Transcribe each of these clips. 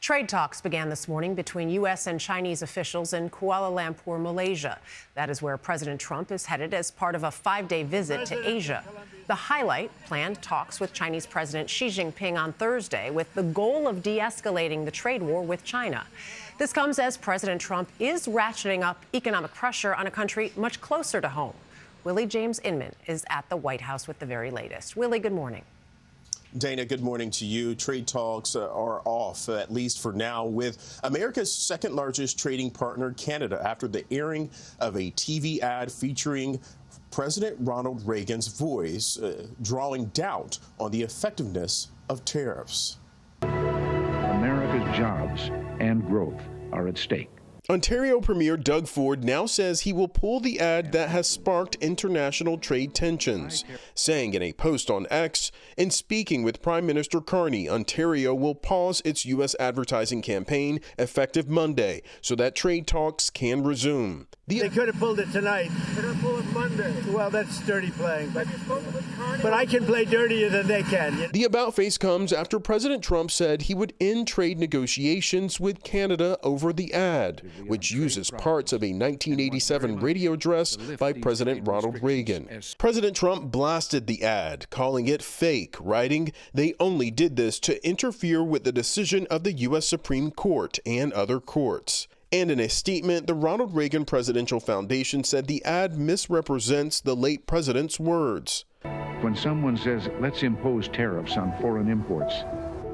Trade talks began this morning between U.S. and Chinese officials in Kuala Lumpur, Malaysia. That is where President Trump is headed as part of a 5-day visit to Asia. The highlight, planned talks with Chinese President Xi Jinping on Thursday with the goal of de-escalating the trade war with China. This comes as President Trump is ratcheting up economic pressure on a country much closer to home. Willie James Inman is at the White House with the very latest. Willie, good morning. Dana, good morning to you. Trade talks are off, at least for now, with America's second largest trading partner, Canada, after the airing of a TV ad featuring President Ronald Reagan's voice, drawing doubt on the effectiveness of tariffs. America's jobs and growth are at stake. Ontario Premier Doug Ford now says he will pull the ad that has sparked international trade tensions, saying in a post on X, in speaking with Prime Minister Carney, Ontario will pause its U.S. advertising campaign effective Monday so that trade talks can resume. They could have pulled it tonight. They're going to pull it Monday. Well, that's dirty playing, but I can play dirtier than they can. The about-face comes after President Trump said he would end trade negotiations with Canada over the ad, which uses parts of a 1987 radio address by President Ronald Reagan. President Trump blasted the ad, calling it fake, writing, "They only did this to interfere with the decision of the U.S. Supreme Court and other courts." And in a statement, the Ronald Reagan Presidential Foundation said the ad misrepresents the late president's words. When someone says, let's impose tariffs on foreign imports,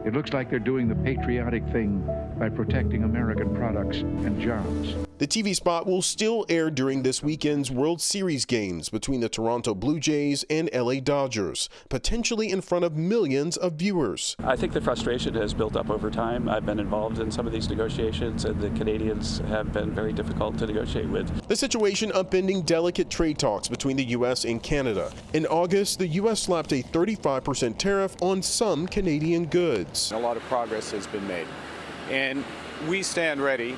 it looks like they're doing the patriotic thing by protecting American products and jobs. The TV spot will still air during this weekend's World Series games between the Toronto Blue Jays and LA Dodgers, potentially in front of millions of viewers. I think the frustration has built up over time. I've been involved in some of these negotiations, and the Canadians have been very difficult to negotiate with. The situation upending delicate trade talks between the U.S. and Canada. In August, the U.S. slapped a 35% tariff on some Canadian goods. A lot of progress has been made, and we stand ready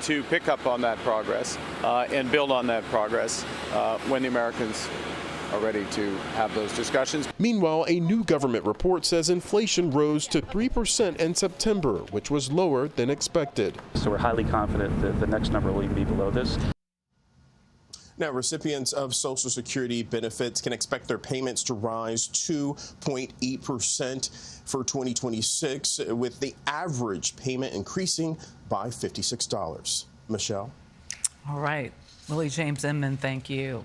to pick up on that progress and build on that progress when the Americans are ready to have those discussions. Meanwhile, a new government report says inflation rose to 3% in September, which was lower than expected. So we're highly confident that the next number will even be below this. Now, recipients of Social Security benefits can expect their payments to rise 2.8% for 2026, with the average payment increasing by $56. Michelle? All right. Willie James Inman, thank you.